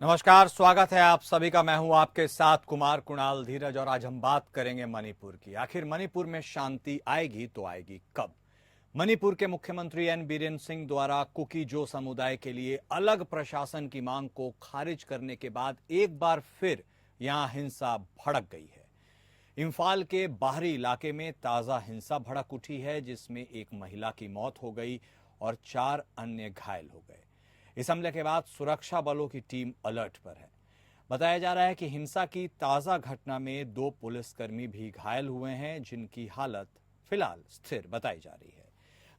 नमस्कार, स्वागत है आप सभी का। मैं हूं आपके साथ कुमार कुणाल धीरज और आज हम बात करेंगे मणिपुर की। आखिर मणिपुर में शांति आएगी तो आएगी कब? मणिपुर के मुख्यमंत्री एन बीरेन सिंह द्वारा कुकी-जो समुदाय के लिए अलग प्रशासन की मांग को खारिज करने के बाद एक बार फिर यहां हिंसा भड़क गई है। इंफाल के बाहरी इलाके में ताजा हिंसा भड़क उठी है, जिसमें एक महिला की मौत हो गई और 4 अन्य घायल हो गए। इस हमले के बाद सुरक्षा बलों की टीम अलर्ट पर है। बताया जा रहा है कि हिंसा की ताजा घटना में 2 पुलिसकर्मी भी घायल हुए हैं, जिनकी हालत फिलहाल स्थिर बताई जा रही है।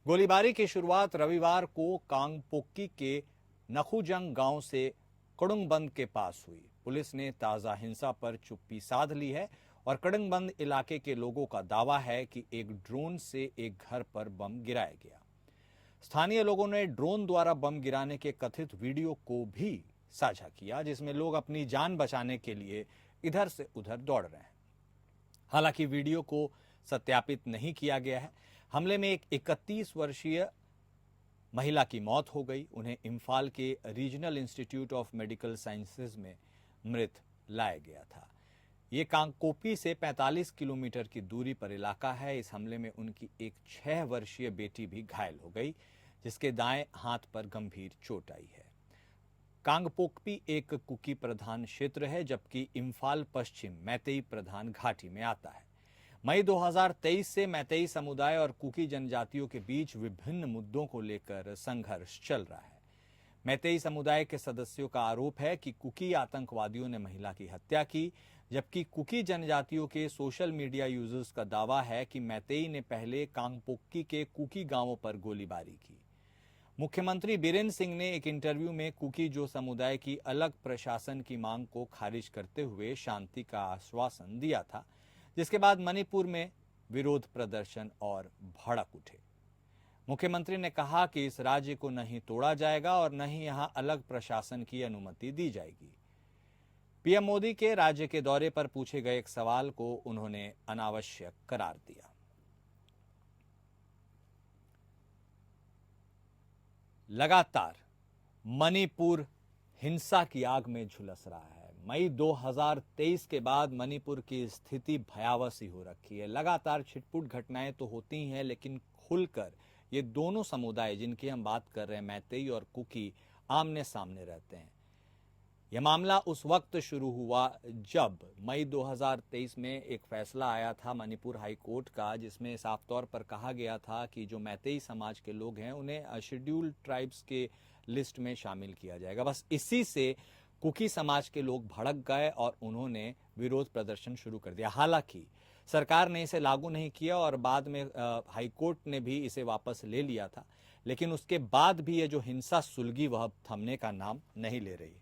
गोलीबारी की शुरुआत रविवार को कांगपोक्की के नखुजंग गांव से कड़ुंगबंद के पास हुई। पुलिस ने ताजा हिंसा पर चुप्पी साध ली है और कड़ुंगबंद इलाके के लोगों का दावा है कि एक ड्रोन से एक घर पर बम गिराया गया। स्थानीय लोगों ने ड्रोन द्वारा बम गिराने के कथित वीडियो को भी साझा किया, जिसमें लोग अपनी जान बचाने के लिए इधर से उधर दौड़ रहे हैं। हालांकि वीडियो को सत्यापित नहीं किया गया है। हमले में एक 31 वर्षीय महिला की मौत हो गई। उन्हें इंफाल के regional institute of medical sciences में मृत लाया गया था। ये कांगपोक्की से 45 किलोमीटर की दूरी पर इलाका है। इस हमले में उनकी एक 6 वर्षीय बेटी भी घायल हो गई, जिसके दाएं हाथ पर गंभीर चोट आई है। कांगपोक्की एक कुकी प्रधान क्षेत्र है, जबकि इंफाल पश्चिम मैतेई प्रधान घाटी में आता है। मई 2023 से मैतेई समुदाय और कुकी जनजातियों के बीच विभिन्न मुद्दों को लेकर संघर्ष चल रहा है। मैतेई समुदाय के सदस्यों का आरोप है कि कुकी आतंकवादियों ने महिला की हत्या की, जबकि कुकी जनजातियों के सोशल मीडिया यूजर्स का दावा है कि मैतेई ने पहले कांगपोक्की के कुकी गांवों पर गोलीबारी की। मुख्यमंत्री बीरेन सिंह ने एक इंटरव्यू में कुकी-जो समुदाय की अलग प्रशासन की मांग को खारिज करते हुए शांति का आश्वासन दिया था, जिसके बाद मणिपुर में विरोध प्रदर्शन और भड़क उठे। मुख्यमंत्री ने कहा कि इस राज्य को नहीं तोड़ा जाएगा और न ही यहां अलग प्रशासन की अनुमति दी जाएगी। पीएम मोदी के राज्य के दौरे पर पूछे गए एक सवाल को उन्होंने अनावश्यक करार दिया। लगातार मणिपुर हिंसा की आग में झुलस रहा है। मई 2023 के बाद मणिपुर की स्थिति भयावह सी हो रखी है। लगातार छिटपुट घटनाएं तो होती हैं, लेकिन खुलकर ये दोनों समुदाय जिनकी हम बात कर रहे हैं, मैतेई और कुकी, आमने सामने रहते हैं। यह मामला उस वक्त शुरू हुआ जब मई 2023 में एक फैसला आया था मणिपुर हाई कोर्ट का, जिसमें साफ तौर पर कहा गया था कि जो मैतेई समाज के लोग हैं उन्हें शेड्यूल्ड ट्राइब्स के लिस्ट में शामिल किया जाएगा। बस इसी से कुकी समाज के लोग भड़क गए और उन्होंने विरोध प्रदर्शन शुरू कर दिया। हालांकि सरकार ने इसे लागू नहीं किया और बाद में हाई कोर्ट ने भी इसे वापस ले लिया था, लेकिन उसके बाद भी ये जो हिंसा सुलगी वह थमने का नाम नहीं ले रही।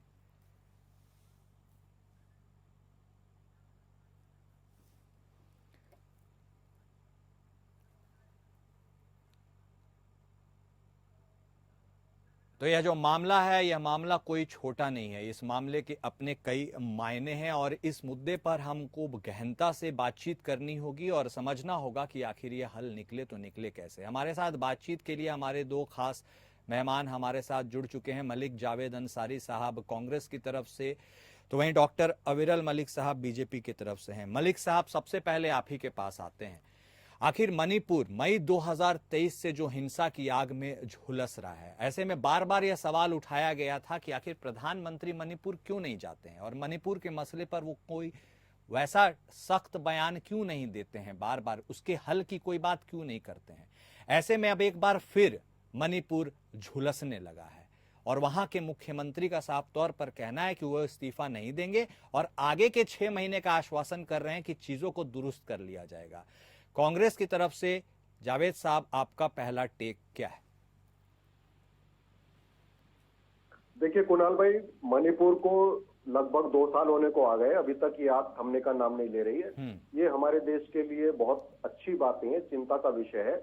तो यह जो मामला है, यह मामला कोई छोटा नहीं है। इस मामले के अपने कई मायने हैं और इस मुद्दे पर हमको गहनता से बातचीत करनी होगी और समझना होगा कि आखिर ये हल निकले तो निकले कैसे। हमारे साथ बातचीत के लिए हमारे 2 खास मेहमान हमारे साथ जुड़ चुके हैं। मलिक जावेद अंसारी साहब कांग्रेस की तरफ से, तो वहीं डॉक्टर अविरल मलिक साहब बीजेपी की तरफ से हैं। मलिक साहब, सबसे पहले आप ही के पास आते हैं। आखिर मणिपुर मई 2023 से जो हिंसा की आग में झुलस रहा है, ऐसे में बार बार यह सवाल उठाया गया था कि आखिर प्रधानमंत्री मणिपुर क्यों नहीं जाते हैं और मणिपुर के मसले पर वो कोई वैसा सख्त बयान क्यों नहीं देते हैं, बार बार उसके हल की कोई बात क्यों नहीं करते हैं। ऐसे में अब एक बार फिर मणिपुर झुलसने लगा है और वहां के मुख्यमंत्री का साफ तौर पर कहना है कि वह इस्तीफा नहीं देंगे और आगे के 6 महीने का आश्वासन कर रहे हैं कि चीजों को दुरुस्त कर लिया जाएगा। कांग्रेस की तरफ से जावेद साहब, आपका पहला टेक क्या है? देखिए कुणाल भाई, मणिपुर को लगभग 2 साल होने को आ गए, अभी तक ये आग थमने का नाम नहीं ले रही है। ये हमारे देश के लिए बहुत अच्छी बात नहीं है, चिंता का विषय है।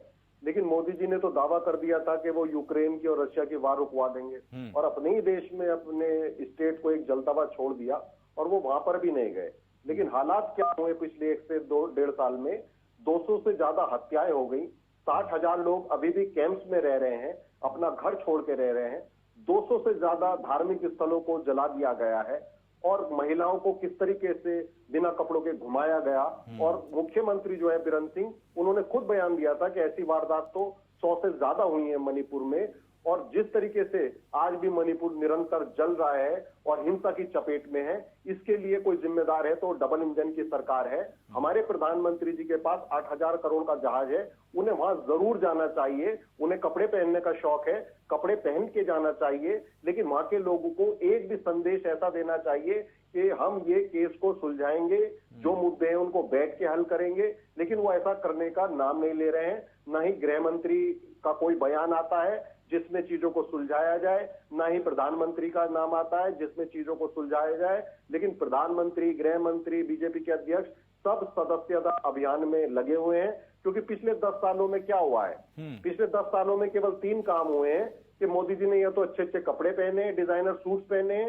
लेकिन मोदी जी ने तो दावा कर दिया था कि वो यूक्रेन की और रशिया की वार रुकवा देंगे और अपने ही देश में अपने स्टेट को एक जलता हुआ छोड़ दिया और वो वहां पर भी नहीं गए। लेकिन हालात क्या हुए पिछले 1 से 2.5 साल में? 200 से ज्यादा हत्याएं हो गई, 60,000 लोग अभी भी कैंप्स में रह रहे हैं, अपना घर छोड़ के रह रहे हैं। 200 से ज्यादा धार्मिक स्थलों को जला दिया गया है और महिलाओं को किस तरीके से बिना कपड़ों के घुमाया गया। और मुख्यमंत्री जो है बीरेंद्र सिंह, उन्होंने खुद बयान दिया था कि ऐसी वारदात तो 100 से ज्यादा हुई है मणिपुर में। और जिस तरीके से आज भी मणिपुर निरंतर जल रहा है और हिंसा की चपेट में है, इसके लिए कोई जिम्मेदार है तो डबल इंजन की सरकार है। हमारे प्रधानमंत्री जी के पास 8,000 करोड़ का जहाज है, उन्हें वहां जरूर जाना चाहिए। उन्हें कपड़े पहनने का शौक है, कपड़े पहन के जाना चाहिए, लेकिन वहां के लोगों को एक भी संदेश ऐसा देना चाहिए कि हम ये केस को सुलझाएंगे, जो मुद्दे हैं उनको बैठ के हल करेंगे। लेकिन वो ऐसा करने का नाम नहीं ले रहे हैं। न ही गृह मंत्री का कोई बयान आता है जिसमें चीजों को सुलझाया जाए, ना ही प्रधानमंत्री का नाम आता है जिसमें चीजों को सुलझाया जाए। लेकिन प्रधानमंत्री, गृह मंत्री, बीजेपी के अध्यक्ष सब सदस्यता अभियान में लगे हुए हैं। क्योंकि पिछले 10 सालों में क्या हुआ है, पिछले 10 सालों में केवल 3 काम हुए हैं कि मोदी जी ने या तो अच्छे अच्छे कपड़े पहने, डिजाइनर सूट्स पहने,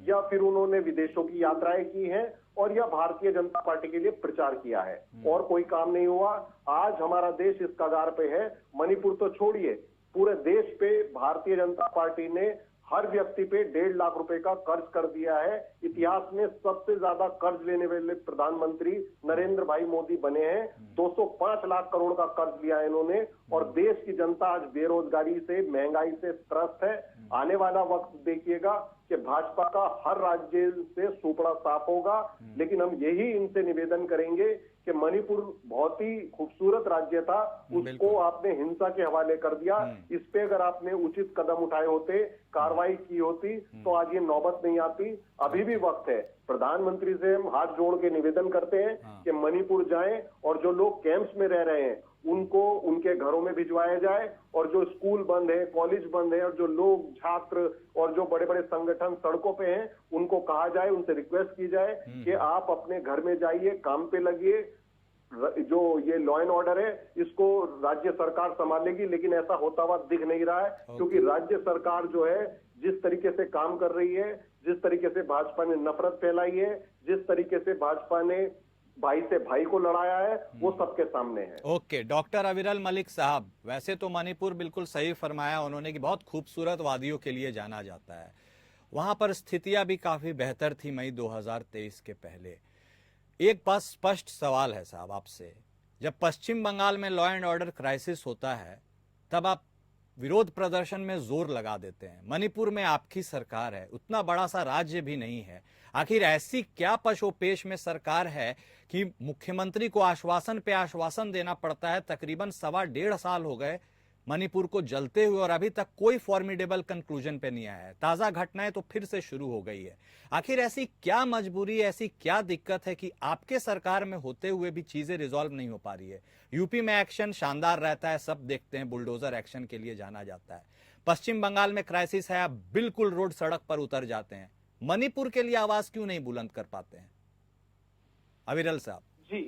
या फिर उन्होंने विदेशों की यात्राएं की हैं, और या भारतीय जनता पार्टी के लिए प्रचार किया है। और कोई काम नहीं हुआ। आज हमारा देश इस कगार पे है, मणिपुर तो छोड़िए, पूरे देश पे भारतीय जनता पार्टी ने हर व्यक्ति पे 1.5 लाख रुपए का कर्ज कर दिया है। इतिहास में सबसे ज्यादा कर्ज लेने वाले प्रधानमंत्री नरेंद्र भाई मोदी बने हैं। 205 लाख करोड़ का कर्ज लिया है इन्होंने। और देश की जनता आज बेरोजगारी से, महंगाई से त्रस्त है। आने वाला वक्त देखिएगा कि भाजपा का हर राज्य से सुपड़ा साफ होगा। लेकिन हम यही इनसे निवेदन करेंगे कि मणिपुर बहुत ही खूबसूरत राज्य था, उसको आपने हिंसा के हवाले कर दिया। इस पे अगर आपने उचित कदम उठाए होते, कार्रवाई की होती, तो आज ये नौबत नहीं आती। अभी भी वक्त है। प्रधानमंत्री से हम हाथ जोड़ के निवेदन करते हैं कि मणिपुर जाएं और जो लोग कैंप्स में रह रहे हैं उनको उनके घरों में भिजवाया जाए, और जो स्कूल बंद है, कॉलेज बंद है, और जो लोग, छात्र और जो बड़े बड़े संगठन सड़कों पे हैं, उनको कहा जाए, उनसे रिक्वेस्ट की जाए कि आप अपने घर में जाइए, काम पे लगिए। जो ये लॉ एंड ऑर्डर है इसको राज्य सरकार संभालेगी, लेकिन ऐसा होता हुआ दिख नहीं रहा है। क्योंकि राज्य सरकार जो है जिस तरीके से काम कर रही है, जिस तरीके से भाजपा ने नफरत फैलाई है, जिस तरीके से भाजपा ने भाई से भाई को लड़ाया है, वो सबके सामने है। ओके, डॉक्टर अविरल मलिक साहब, वैसे तो मणिपुर बिल्कुल सही फरमाया उन्होंने कि बहुत खूबसूरत वादियों के लिए जाना जाता है। वहां पर स्थितियां भी काफी बेहतर थी मई 2023 के पहले। एक बस स्पष्ट सवाल है साहब आपसे, जब पश्चिम बंगाल में लॉ एंड ऑर्डर क्राइसिस होता है तब आप विरोध प्रदर्शन में जोर लगा देते हैं। मणिपुर में आपकी सरकार है, उतना बड़ा सा राज्य भी नहीं है। आखिर ऐसी क्या पशोपेश में सरकार है कि मुख्यमंत्री को आश्वासन पे आश्वासन देना पड़ता है। तकरीबन 1.25 साल हो गए मणिपुर को जलते हुए और अभी तक कोई फॉर्मिडेबल कंक्लूजन पे नहीं आया है। ताजा घटनाएं तो फिर से शुरू हो गई है। आखिर ऐसी क्या मजबूरी, ऐसी क्या दिक्कत है कि आपके सरकार में होते हुए भी चीजें रिजॉल्व नहीं हो पा रही है। यूपी में एक्शन शानदार रहता है, सब देखते हैं, बुलडोजर एक्शन के लिए जाना जाता है। पश्चिम बंगाल में क्राइसिस है, आप बिल्कुल रोड सड़क पर उतर जाते हैं। मणिपुर के लिए आवाज क्यों नहीं बुलंद कर पाते हैं अविरल साहब? जी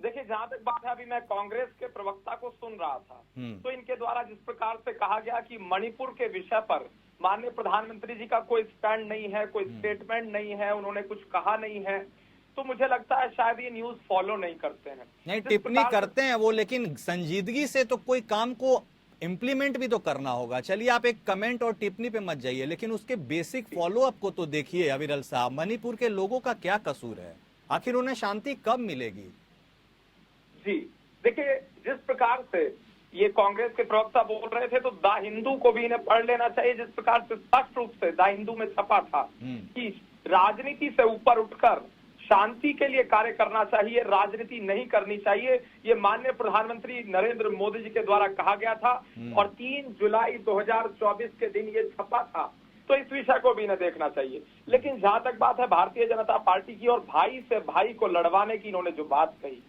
देखिए, जहां तक बात है, अभी मैं कांग्रेस के प्रवक्ता को सुन रहा था, तो इनके द्वारा जिस प्रकार से कहा गया कि मणिपुर के विषय पर माननीय प्रधानमंत्री जी का कोई स्टैंड नहीं है, कोई स्टेटमेंट नहीं है, उन्होंने कुछ कहा नहीं है, तो मुझे लगता है शायद ये न्यूज फॉलो नहीं करते हैं। नहीं, टिप्पणी करते हैं वो, लेकिन संजीदगी से तो कोई काम को इम्प्लीमेंट भी तो करना होगा। चलिए आप एक कमेंट और टिप्पणी पे मत जाइए, लेकिन उसके बेसिक फॉलो अप को तो देखिए। अविरल साहब, मणिपुर के लोगों का क्या कसूर है? आखिर उन्हें शांति कब मिलेगी? जी देखिए, जिस प्रकार से ये कांग्रेस के प्रवक्ता बोल रहे थे, तो द हिंदू को भी इन्हें पढ़ लेना चाहिए। जिस प्रकार से स्पष्ट रूप से द हिंदू में छपा था कि राजनीति से ऊपर उठकर शांति के लिए कार्य करना चाहिए, राजनीति नहीं करनी चाहिए। ये माननीय प्रधानमंत्री नरेंद्र मोदी जी के द्वारा कहा गया था और 3 जुलाई 2024 के दिन ये छपा था। तो इस विषय को भी इन्हें देखना चाहिए। लेकिन जहां तक बात है भारतीय जनता पार्टी की और भाई से भाई को लड़वाने की, इन्होंने जो बात कही,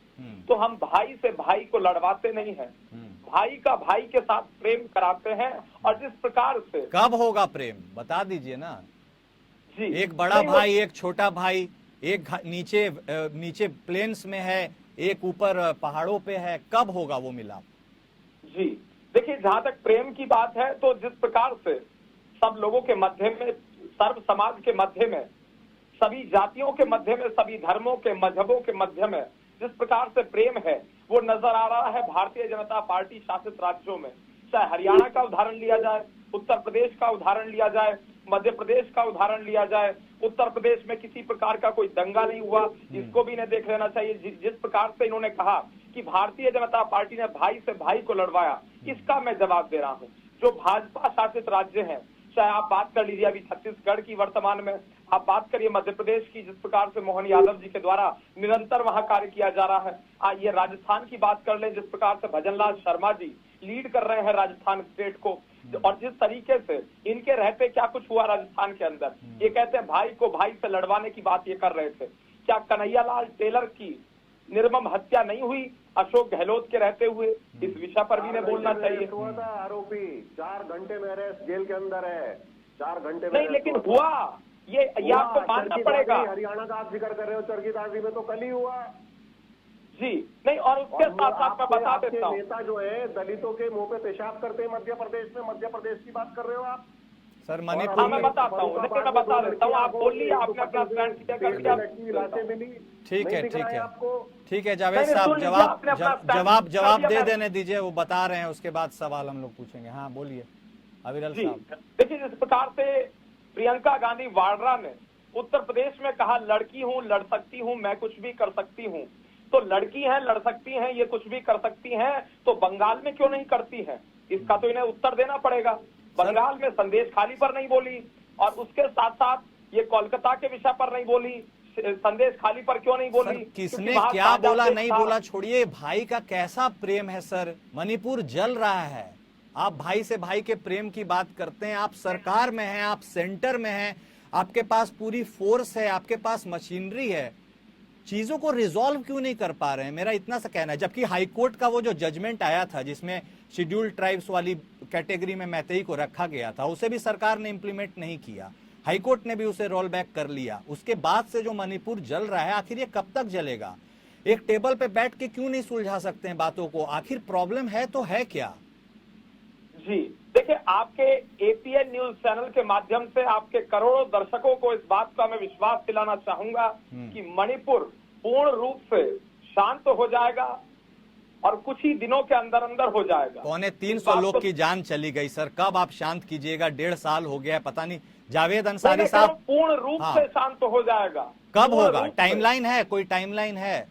तो हम भाई से भाई को लड़वाते नहीं हैं, भाई का भाई के साथ प्रेम कराते हैं। और जिस प्रकार से कब होगा प्रेम, बता दीजिए ना जी। एक बड़ा भाई, एक छोटा भाई, एक नीचे प्लेन्स में है, एक ऊपर पहाड़ों पे है, कब होगा वो मिलाप? जी देखिए, जहां तक प्रेम की बात है, तो जिस प्रकार से सब लोगों के मध्य में, सर्व समाज के मध्य में, सभी जातियों के मध्य में, सभी धर्मों के, मजहबों के मध्य में जिस प्रकार से प्रेम है, वो नजर आ रहा है भारतीय जनता पार्टी शासित राज्यों में। चाहे हरियाणा का उदाहरण लिया जाए, उत्तर प्रदेश का उदाहरण लिया जाए, मध्य प्रदेश का उदाहरण लिया जाए, उत्तर प्रदेश में किसी प्रकार का कोई दंगा नहीं हुआ, इसको भी इन्हें देख लेना चाहिए। जिस प्रकार से इन्होंने कहा कि भारतीय जनता पार्टी ने भाई से भाई को लड़वाया, इसका मैं जवाब दे रहा हूं। जो भाजपा शासित राज्य हैं, चाहे आप बात कर लीजिए अभी छत्तीसगढ़ की, वर्तमान में आप बात करिए मध्य प्रदेश की, जिस प्रकार से मोहन यादव जी के द्वारा निरंतर वहां कार्य किया जा रहा है। ये राजस्थान की बात कर लें, जिस प्रकार से भजनलाल शर्मा जी लीड कर रहे हैं राजस्थान स्टेट को, और जिस तरीके से इनके रहते क्या कुछ हुआ राजस्थान के अंदर, ये कहते हैं भाई को भाई से लड़वाने की बात ये कर रहे थे। क्या कन्हैयालाल टेलर की निर्मम हत्या नहीं हुई अशोक गहलोत के रहते हुए? इस विषय पर भी इन्हें बोलना चाहिए। हुआ था आरोपी 4 घंटे में अरेस्ट, जेल के अंदर है, 4 घंटे में नहीं, लेकिन हुआ ये आपको मानना पड़ेगा। हरियाणा का आप जिक्र कर रहे हो, चरखीदासी में तो कल ही हुआ जी। नहीं, और उसके साथ साथ मैं बता देता हूँ, नेता जो है दलितों के मुंह पे पेशाब करते हैं मध्य प्रदेश में, मध्य प्रदेश की बात कर रहे हो आप सर? हाँ, मणिपुर मैं बताता हूँ, लेकिन मैं बता देता हूँ, आप बोलिए, आपने अपना स्टैंड किया करके आप ठीक है, ठीक है, ठीक है जावेद नहीं, साहब, सुन लीजिए, आपने अपना जवाब स्टैंड दे देने दीजिए, वो बता रहे हैं, उसके बाद सवाल हम लोग पूछेंगे। हाँ बोलिए अविरल साहब। देखिए, जिस प्रकार से प्रियंका गांधी वाड्रा ने उत्तर प्रदेश में कहा लड़की हूँ, लड़ सकती हूँ, मैं कुछ भी कर सकती हूँ, तो लड़की है, लड़ सकती हैं, ये कुछ भी कर सकती हैं, तो बंगाल में क्यों नहीं करती हैं? इसका तो इन्हें उत्तर देना पड़ेगा। बंगाल में संदेश खाली पर नहीं बोली, और उसके साथ साथ ये कोलकाता के विषय पर नहीं बोली, संदेश खाली पर क्यों नहीं बोली? किसने क्या बोला नहीं बोला छोड़िए, भाई का कैसा प्रेम है सर, मणिपुर जल रहा है। आप भाई से भाई के प्रेम की बात करते हैं, आप सरकार में हैं, आप सेंटर में हैं, आपके पास पूरी फोर्स है, आपके पास मशीनरी है, चीजों को रिजॉल्व क्यों नहीं कर पा रहे हैं? मेरा इतना सा कहना है। जबकि हाईकोर्ट का वो जो जजमेंट आया था जिसमें शेड्यूल्ड ट्राइब्स वाली कैटेगरी में मैतेई को रखा गया था, उसे भी सरकार ने इंप्लीमेंट नहीं किया, हाईकोर्ट ने भी उसे रोल बैक कर लिया। उसके बाद से जो मणिपुर जल रहा है, आखिर ये कब तक जलेगा? एक टेबल पे बैठ के क्यों नहीं सुलझा सकते हैं बातों को? आखिर प्रॉब्लम है तो है क्या? जी देखिए, आपके एपीएन न्यूज चैनल के माध्यम से आपके करोड़ों दर्शकों को इस बात का मैं विश्वास दिलाना चाहूंगा कि मणिपुर पूर्ण रूप से शांत हो जाएगा, और कुछ ही दिनों के अंदर अंदर हो जाएगा। 350 लोग की जान चली गई सर, कब आप शांत कीजिएगा? 1.5 साल हो गया, पता नहीं। जावेद अंसारी साहब, पूर्ण रूप से शांत हो जाएगा। कब होगा? टाइमलाइन है? कोई टाइमलाइन है?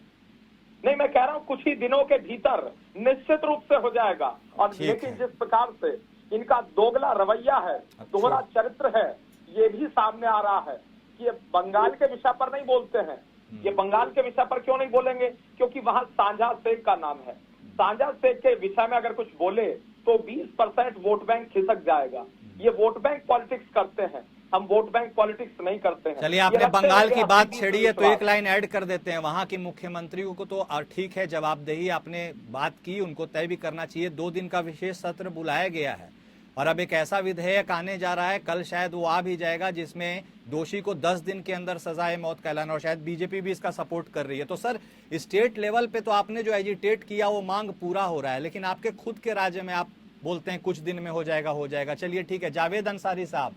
नहीं, मैं कह रहा हूँ कुछ ही दिनों के भीतर निश्चित रूप से हो जाएगा। और लेकिन जिस प्रकार से इनका दोगला रवैया है, दोहरा चरित्र है, ये भी सामने आ रहा है कि ये बंगाल के विषय पर नहीं बोलते हैं। ये बंगाल के विषय पर क्यों नहीं बोलेंगे? क्योंकि वहां सांझा शेख का नाम है। सांझा शेख के विषय में अगर कुछ बोले तो 20% वोट बैंक खिसक जाएगा। ये वोट बैंक पॉलिटिक्स करते हैं, हम वोट बैंक पॉलिटिक्स नहीं करते हैं। चलिए, आपने बंगाल की बात छेड़ी है तो एक लाइन ऐड कर देते हैं। वहां के मुख्यमंत्रियों को तो ठीक है, जवाबदेही आपने बात की, उनको तय भी करना चाहिए। 2 दिन का विशेष सत्र बुलाया गया है, और अब एक ऐसा विधेयक आने जा रहा है, कल शायद वो आ भी जाएगा, जिसमें दोषी को 10 दिन के अंदर सजाए मौत का ऐलान, और शायद बीजेपी भी इसका सपोर्ट कर रही है। तो सर, स्टेट लेवल पे तो आपने जो एजिटेट किया वो मांग पूरा हो रहा है, लेकिन आपके खुद के राज्य में आप बोलते हैं कुछ दिन में हो जाएगा, हो जाएगा। चलिए ठीक है, जावेद अंसारी साहब,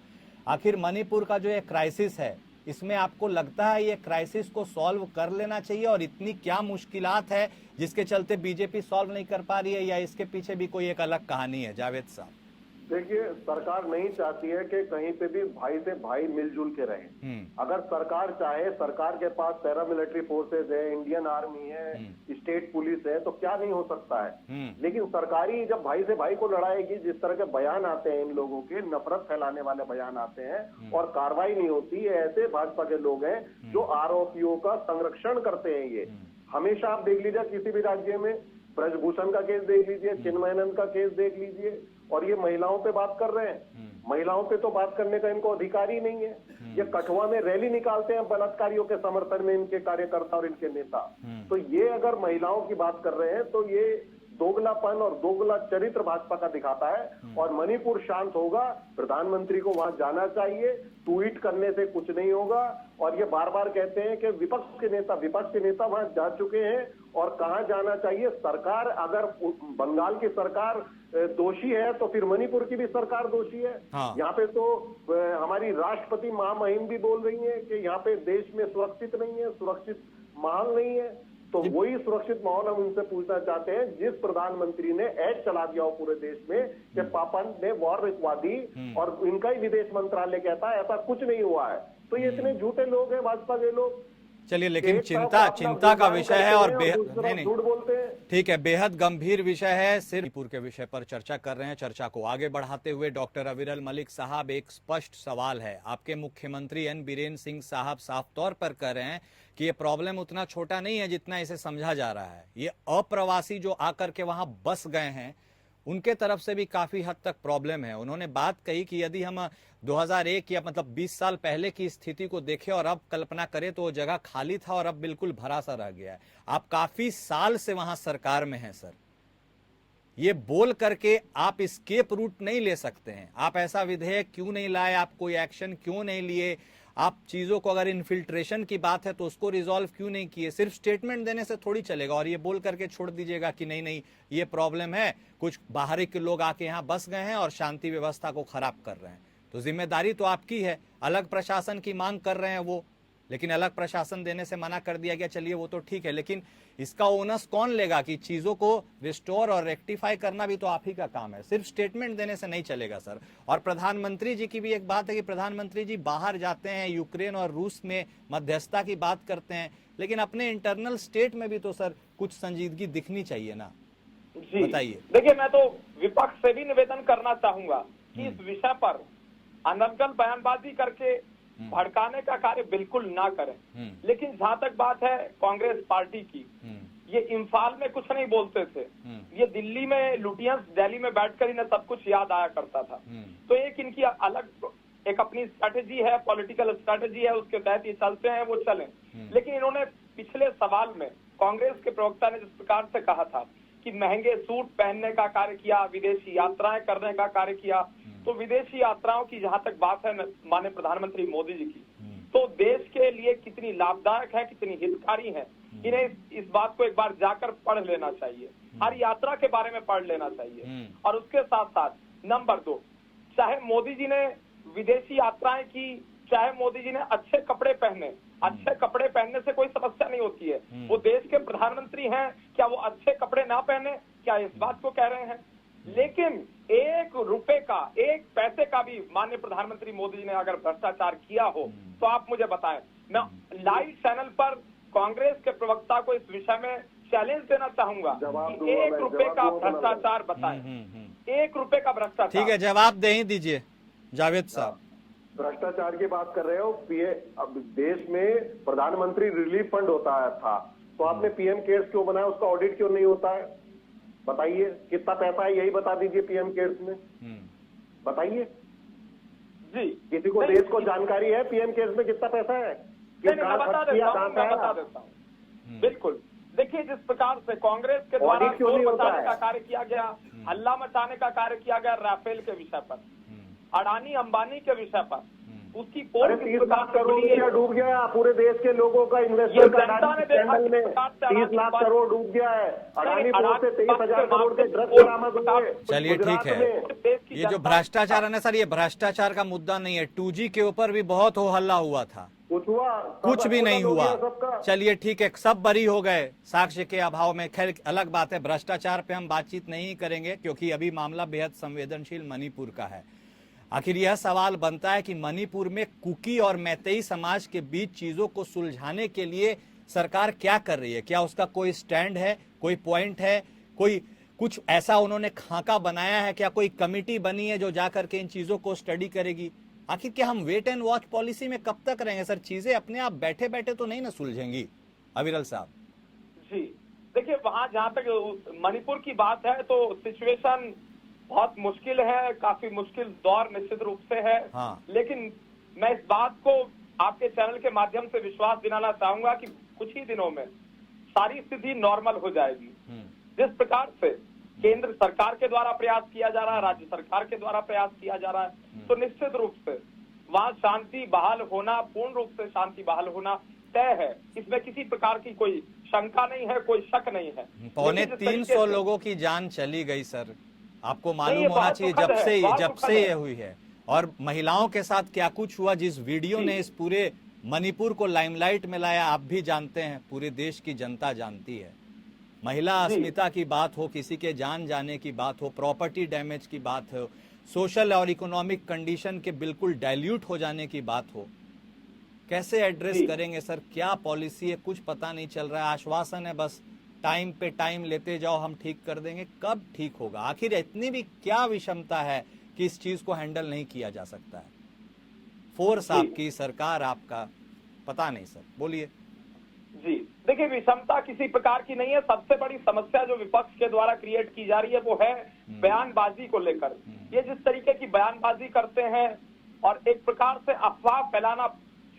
आखिर मणिपुर का जो एक क्राइसिस है, इसमें आपको लगता है ये क्राइसिस को सॉल्व कर लेना चाहिए, और इतनी क्या मुश्किलात है जिसके चलते बीजेपी सॉल्व नहीं कर पा रही है, या इसके पीछे भी कोई एक अलग कहानी है? जावेद साहब, देखिए, सरकार नहीं चाहती है कि कहीं पे भी भाई से भाई मिलजुल के रहे। अगर सरकार चाहे, सरकार के पास पैरामिलिट्री फोर्सेज है, इंडियन आर्मी है, स्टेट पुलिस है, तो क्या नहीं हो सकता है। लेकिन सरकारी जब भाई से भाई को लड़ाएगी, जिस तरह के बयान आते हैं इन लोगों के, नफरत फैलाने वाले बयान आते हैं और कार्रवाई नहीं होती है, ऐसे भाजपा के लोग हैं जो आरोपियों का संरक्षण करते हैं। ये हमेशा आप देख लीजिए, किसी भी राज्य में ब्रजभूषण का केस देख लीजिए, चिन्मयानंद का केस देख लीजिए, और ये महिलाओं पे बात कर रहे हैं। महिलाओं पे तो बात करने का इनको अधिकार ही नहीं है। ये कठुआ में रैली निकालते हैं बलात्कारियों के समर्थन में, इनके कार्यकर्ता और इनके नेता। तो ये अगर महिलाओं की बात कर रहे हैं तो ये दोगलापन और दोगला चरित्र भाजपा का दिखाता है। और मणिपुर शांत होगा, प्रधानमंत्री को वहां जाना चाहिए, ट्वीट करने से कुछ नहीं होगा। और ये बार बार कहते हैं कि विपक्ष के नेता वहां जा चुके हैं, और कहां जाना चाहिए? सरकार, अगर बंगाल की सरकार दोषी है तो फिर मणिपुर की भी सरकार दोषी है। यहाँ पे तो हमारी राष्ट्रपति महामहिम भी बोल रही है कि यहाँ पे देश में सुरक्षित नहीं है, सुरक्षित माहौल नहीं है। तो वही सुरक्षित माहौल हम उनसे पूछना चाहते हैं जिस प्रधानमंत्री ने ऐड चला दिया हो पूरे देश में कि पापा ने वॉर रुकवा दी और इनका ही विदेश मंत्रालय कहता है ऐसा कुछ नहीं हुआ है। तो ये इतने झूठे लोग हैं भाजपा के लोग। चलिए, लेकिन चिंता का विषय है और नहीं झूठ बोलते हैं। ठीक है, बेहद गंभीर विषय है। सिर्फ मणिपुर के विषय पर चर्चा कर रहे हैं। चर्चा को आगे बढ़ाते हुए डॉक्टर अविरल मलिक साहब, एक स्पष्ट सवाल है। आपके मुख्यमंत्री एन बीरेन सिंह साहब साफ तौर पर कह रहे हैं कि ये प्रॉब्लम उतना छोटा नहीं है जितना इसे समझा जा रहा है। ये अप्रवासी जो आकर के वहां बस गए हैं उनके तरफ से भी काफी हद तक प्रॉब्लम है। उन्होंने बात कही कि यदि हम 2001 या मतलब 20 साल पहले की स्थिति को देखें और अब कल्पना करें तो वो जगह खाली था और अब बिल्कुल भरा सा रह गया है। आप काफी साल से वहां सरकार में हैं सर, ये बोल करके आप एस्केप रूट नहीं ले सकते हैं। आप ऐसा विधेयक क्यों नहीं लाए, आप कोई एक्शन क्यों नहीं लिए, आप चीजों को, अगर इन्फिल्ट्रेशन की बात है तो उसको रिजॉल्व क्यों नहीं किए। सिर्फ स्टेटमेंट देने से थोड़ी चलेगा और ये बोल करके छोड़ दीजिएगा कि नहीं नहीं ये प्रॉब्लम है, कुछ बाहरी के लोग आके यहाँ बस गए हैं और शांति व्यवस्था को खराब कर रहे हैं। तो जिम्मेदारी तो आपकी है। अलग प्रशासन की मांग कर रहे हैं वो, लेकिन अलग प्रशासन देने से मना कर दिया गया। चलिए वो तो ठीक है, लेकिन इसका ओनस कौन लेगा कि चीजों को रिस्टोर और रेक्टिफाई करना भी तो आप ही का काम है। सिर्फ स्टेटमेंट देने से नहीं चलेगा सर। और प्रधानमंत्री जी की भी एक बात है कि प्रधानमंत्री जी बाहर जाते हैं, यूक्रेन और रूस में मध्यस्थता की बात करते हैं, लेकिन अपने इंटरनल स्टेट में भी तो सर कुछ संजीदगी दिखनी चाहिए ना। जी बताइए। देखिए, मैं तो विपक्ष से भी निवेदन करना चाहूंगा कि इस विषय पर अनर्गल बयानबाजी करके भड़काने का कार्य बिल्कुल ना करें। लेकिन जहां तक बात है कांग्रेस पार्टी की, ये इम्फाल में कुछ नहीं बोलते थे, ये दिल्ली में लुटियंस दिल्ली में बैठकर इन्हें सब कुछ याद आया करता था। तो एक इनकी अलग एक अपनी स्ट्रेटेजी है, पॉलिटिकल स्ट्रेटेजी है, उसके तहत ये चलते हैं, वो चलें। लेकिन इन्होंने पिछले सवाल में कांग्रेस के प्रवक्ता ने जिस प्रकार से कहा था कि महंगे सूट पहनने का कार्य किया, विदेशी यात्राएं करने का कार्य किया, तो विदेशी यात्राओं की जहां तक बात है माननीय प्रधानमंत्री मोदी जी की, तो देश के लिए कितनी लाभदायक है, कितनी हितकारी है, इन्हें इस बात को एक बार जाकर पढ़ लेना चाहिए। हर यात्रा के बारे में पढ़ लेना चाहिए। और उसके साथ साथ नंबर 2, चाहे मोदी जी ने विदेशी यात्राएं की, चाहे मोदी जी ने अच्छे कपड़े पहने, अच्छे कपड़े पहनने से कोई समस्या नहीं होती है। वो देश के प्रधानमंत्री हैं, क्या वो अच्छे कपड़े ना पहने, क्या इस बात को कह रहे हैं? लेकिन 1 रुपए का, 1 पैसे का भी माननीय प्रधानमंत्री मोदी जी ने अगर भ्रष्टाचार किया हो तो आप मुझे बताएं। मैं लाइव चैनल पर कांग्रेस के प्रवक्ता को इस विषय में चैलेंज देना चाहूंगा कि 1 रुपए का भ्रष्टाचार बताएं। 1 रुपए का भ्रष्टाचार। ठीक है, जवाब दे ही दीजिए जावेद साहब। भ्रष्टाचार की बात कर रहे हो। अब देश में प्रधानमंत्री रिलीफ फंड होता था, तो आपने पीएम केयर्स क्यों बनाया, उसका ऑडिट क्यों नहीं होता है? बताइए कितना पैसा है, यही बता दीजिए पीएम केयर्स में, बताइए जी। किसी को देश को जानकारी है पीएम केयर्स में कितना पैसा है? मैं बता देता हूँ। बिल्कुल, देखिए जिस प्रकार से कांग्रेस के द्वारा शोर मचाने का कार्य किया गया, हल्ला मचाने का कार्य किया गया राफेल के विषय पर, अडानी अंबानी के विषय पर, उसकी 30 लाख करोड़ रुपया डूब गया पूरे देश के लोगों का इन्वेस्टमेंट में 30 लाख करोड़ डूब गया है। अडानी पोर्ट से 23,000 करोड़ के ड्रग्स बरामद हुए। चलिए ठीक है, ये जो भ्रष्टाचार है ना सर, ये भ्रष्टाचार का मुद्दा नहीं है। 2G के ऊपर भी बहुत हो हल्ला हुआ था, कुछ भी नहीं हुआ। चलिए ठीक है, सब बरी हो गए साक्ष्य के अभाव में। खैर अलग बात है, भ्रष्टाचार पे हम बातचीत नहीं करेंगे क्योंकि अभी मामला बेहद संवेदनशील मणिपुर का है। आखिर यह सवाल बनता है कि मणिपुर में कुकी और मैतेई समाज के बीच चीजों को सुलझाने के लिए सरकार क्या कर रही है? क्या उसका कोई स्टैंड है, कोई पॉइंट है, कोई कुछ ऐसा उन्होंने खाका बनाया है? क्या कोई कमिटी बनी है जो जाकर के इन चीजों को स्टडी करेगी? आखिर क्या हम वेट एंड वॉच पॉलिसी में कब तक रहेंगे सर? चीजें अपने आप बैठे बैठे तो नहीं ना सुलझेंगी। अविरल साहब जी देखिए, वहां जहां तक मणिपुर की बात है तो सिचुएशन बहुत मुश्किल है, काफी मुश्किल दौर निश्चित रूप से है। लेकिन मैं इस बात को आपके चैनल के माध्यम से विश्वास दिलाना चाहूंगा कि कुछ ही दिनों में सारी स्थिति नॉर्मल हो जाएगी। जिस प्रकार से केंद्र सरकार के द्वारा प्रयास किया जा रहा है, राज्य सरकार के द्वारा प्रयास किया जा रहा है, तो निश्चित रूप से वहां शांति बहाल होना, पूर्ण रूप से शांति बहाल होना तय है। इसमें किसी प्रकार की कोई शंका नहीं है, कोई शक नहीं है। 350 लोगों की जान चली गई सर, आपको मालूम होना चाहिए जब से ये हुई है। और महिलाओं के साथ क्या कुछ हुआ, जिस वीडियो ने इस पूरे मणिपुर को लाइमलाइट में लाया, आप भी जानते हैं, पूरे देश की जनता जानती है। महिला अस्मिता की बात हो, किसी के जान जाने की बात हो, प्रॉपर्टी डैमेज की बात हो, सोशल और इकोनॉमिक कंडीशन के बिल्कुल डाइल्यूट हो जाने की बात हो, कैसे एड्रेस करेंगे सर? क्या पॉलिसी है, कुछ पता नहीं चल रहा है। आश्वासन है बस टाइम पे टाइम लेते जाओ, हम ठीक कर देंगे। कब ठीक होगा? आखिर इतनी भी क्या विषमता है कि इस चीज को हैंडल नहीं किया जा सकता है? फोर्स आपकी, सरकार आपका, पता नहीं सर, बोलिए। जी देखिए, विषमता किसी प्रकार की नहीं है। सबसे बड़ी समस्या जो विपक्ष के द्वारा क्रिएट की जा रही है वो है बयानबाजी को लेकर। ये जिस तरीके की बयानबाजी करते हैं और एक प्रकार से अफवाह फैलाना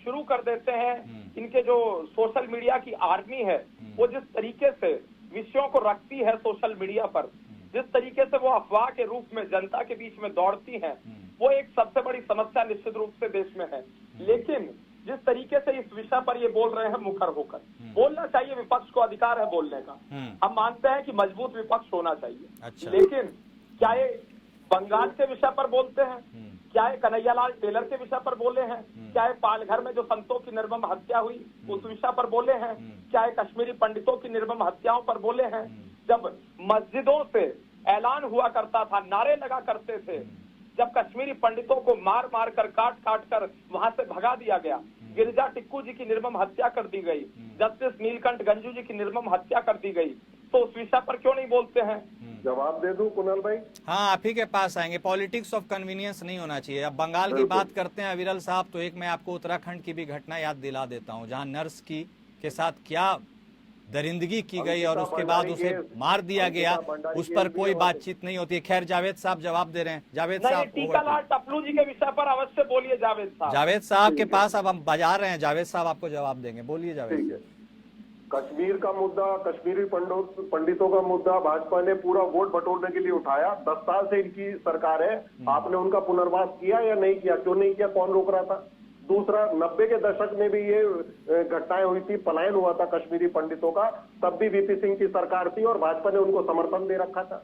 शुरू कर देते हैं, इनके जो सोशल मीडिया की आर्मी है वो जिस तरीके से विषयों को रखती है सोशल मीडिया पर, जिस तरीके से वो अफवाह के रूप में जनता के बीच में दौड़ती है, वो एक सबसे बड़ी समस्या निश्चित रूप से देश में है। लेकिन जिस तरीके से इस विषय पर ये बोल रहे हैं मुखर होकर, बोलना चाहिए, विपक्ष को अधिकार है बोलने का। हम मानते हैं कि मजबूत विपक्ष होना चाहिए। अच्छा। लेकिन क्या ये बंगाल के विषय पर बोलते हैं? क्या ये कन्हैयालाल टेलर के विषय पर बोले हैं? क्या ये पालघर में जो संतों की निर्मम हत्या हुई उस विषय पर बोले हैं? क्या ये कश्मीरी पंडितों की निर्मम हत्याओं पर बोले हैं? जब मस्जिदों से ऐलान हुआ करता था, नारे लगा करते थे, जब कश्मीरी पंडितों को मार मार कर काट काट कर वहां से भगा दिया गया, गिरिजा टिक्कू जी की निर्मम हत्या कर दी गई, जस्टिस नीलकंठ गंजू जी की निर्मम हत्या कर दी गई, तो उस विषय पर क्यों नहीं बोलते हैं? जवाब दे दूं कुणाल भाई? हाँ, आप ही के पास आएंगे। पॉलिटिक्स ऑफ कन्वीनियंस नहीं होना चाहिए। अब बंगाल की बात करते हैं अविरल साहब, तो एक मैं आपको उत्तराखंड की भी घटना याद दिला देता हूँ, जहाँ नर्स की के साथ क्या दरिंदगी की गई और उसके बाद उसे मार दिया गया, उस पर कोई बातचीत नहीं होती है। खैर, जावेद साहब जवाब दे रहे हैं। जावेद साहब, टीकालाल टपलू जी के विषय पर अवश्य बोलिए जावेद साहब। जावेद साहब के पास अब हम बजा रहे हैं, जावेद साहब आपको जवाब देंगे, बोलिए जावेद। कश्मीर का मुद्दा, कश्मीरी पंडितों का मुद्दा भाजपा ने पूरा वोट बटोरने के लिए उठाया। 10 साल से इनकी सरकार है, आपने उनका पुनर्वास किया या नहीं किया? क्यों नहीं किया? कौन रोक रहा था? दूसरा, 90 के दशक में भी ये घटनाएं हुई थी, पलायन हुआ था कश्मीरी पंडितों का, तब भी वीपी सिंह की सरकार थी और भाजपा ने उनको समर्थन दे रखा था।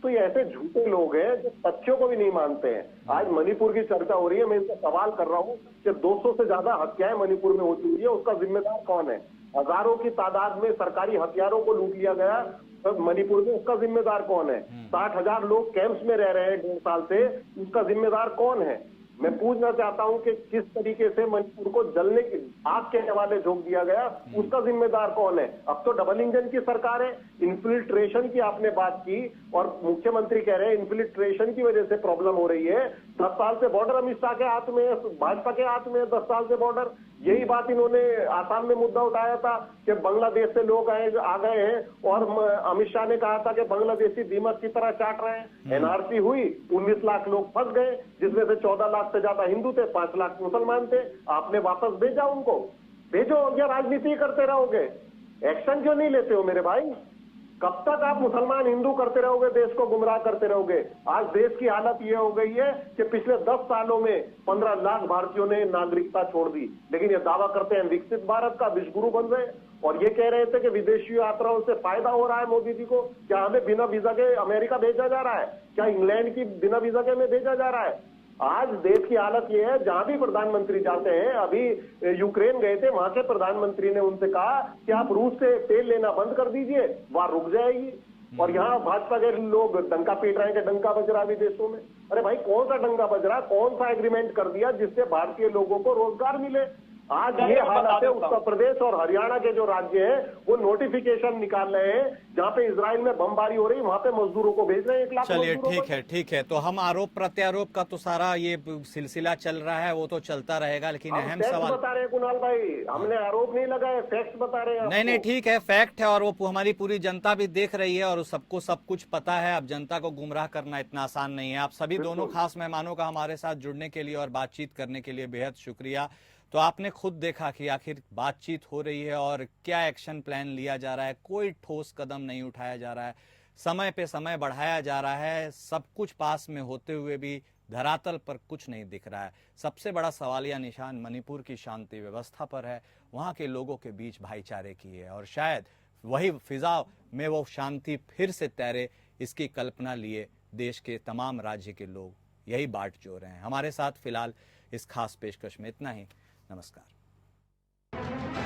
तो ये ऐसे झूठे लोग हैं जो तथ्यों को भी नहीं मानते हैं। आज मणिपुर की चर्चा हो रही है, मैं इनसे सवाल कर रहा हूँ कि 200 से ज्यादा हत्याएं मणिपुर में हो चुकी है, उसका जिम्मेदार कौन है? हजारों की तादाद में सरकारी हथियारों को लूट लिया गया मणिपुर में, उसका जिम्मेदार कौन है? 60,000 लोग कैंप्स में रह रहे हैं 1.5 साल से, उसका जिम्मेदार कौन है? मैं पूछना चाहता हूं कि किस तरीके से मणिपुर को जलने की आग के हवाले झोंक दिया गया, उसका जिम्मेदार कौन है? अब तो डबल इंजन की सरकार है। इन्फिल्ट्रेशन की आपने बात की और मुख्यमंत्री कह रहे हैं इन्फिल्ट्रेशन की वजह से प्रॉब्लम हो रही है। 10 साल से बॉर्डर अमित शाह के हाथ में है, भाजपा के हाथ में है 10 साल से बॉर्डर। यही बात इन्होंने आसाम में मुद्दा उठाया था कि बांग्लादेश से लोग आ गए हैं और अमित शाह ने कहा था कि बांग्लादेशी दीमक की तरह चाट रहे हैं। एनआरसी हुई, 19 लाख लोग फंस गए, जिसमें से 14 लाख से ज्यादा हिंदू थे, 5 लाख मुसलमान थे। आपने वापस भेजा उनको, भेजो, या राजनीति करते रहोगे? एक्शन क्यों नहीं लेते हो मेरे भाई? कब तक आप मुसलमान हिंदू करते रहोगे, देश को गुमराह करते रहोगे? आज देश की हालत यह हो गई है कि पिछले 10 सालों में 15 लाख भारतीयों ने नागरिकता छोड़ दी, लेकिन ये दावा करते हैं विकसित भारत का, विश्वगुरु बन गए। और ये कह रहे थे कि विदेशी यात्राओं से फायदा हो रहा है मोदी जी को। क्या हमें बिना वीजा के अमेरिका भेजा जा रहा है? क्या इंग्लैंड की बिना वीजा के हमें भेजा जा रहा है? आज देश की हालत ये है, जहां भी प्रधानमंत्री जाते हैं, अभी यूक्रेन गए थे, वहां के प्रधानमंत्री ने उनसे कहा कि आप रूस से तेल लेना बंद कर दीजिए, वहां रुक जाएगी। और यहाँ भाजपा के लोग डंका पीट रहे हैं कि डंका बज रहा विदेशों में। अरे भाई, कौन सा डंका बज रहा? कौन सा एग्रीमेंट कर दिया जिससे भारतीय लोगों को रोजगार मिले? आज ये हालत है। उत्तर प्रदेश और हरियाणा के जो राज्य हैं वो नोटिफिकेशन निकाल रहे हैं, जहां पे इजराइल में बमबारी हो रही है वहां पे मजदूरों को भेज रहे हैं 1 लाख। चलिए, ठीक है। तो हम आरोप प्रत्यारोप का तो सारा ये सिलसिला चल रहा है, वो तो चलता रहेगा, लेकिन अहम सवाल बता रहे हैं कुणाल भाई, हमने आरोप नहीं लगाए, फैक्ट बता रहे हैं। नहीं, ठीक है, फैक्ट है और वो हमारी पूरी जनता भी देख रही है और सबको सब कुछ पता है। अब जनता को गुमराह करना इतना आसान नहीं है। आप सभी दोनों खास मेहमानों का हमारे साथ जुड़ने के लिए और बातचीत करने के लिए बेहद शुक्रिया। तो आपने खुद देखा कि आखिर बातचीत हो रही है और क्या एक्शन प्लान लिया जा रहा है। कोई ठोस कदम नहीं उठाया जा रहा है, समय पे समय बढ़ाया जा रहा है, सब कुछ पास में होते हुए भी धरातल पर कुछ नहीं दिख रहा है। सबसे बड़ा सवालिया निशान मणिपुर की शांति व्यवस्था पर है, वहाँ के लोगों के बीच भाईचारे की है और शायद वही फिजा में वो शांति फिर से तैरे, इसकी कल्पना लिए देश के तमाम राज्य के लोग यही बाट जोड़ रहे हैं। हमारे साथ फिलहाल इस खास पेशकश में इतना ही। नमस्कार। है।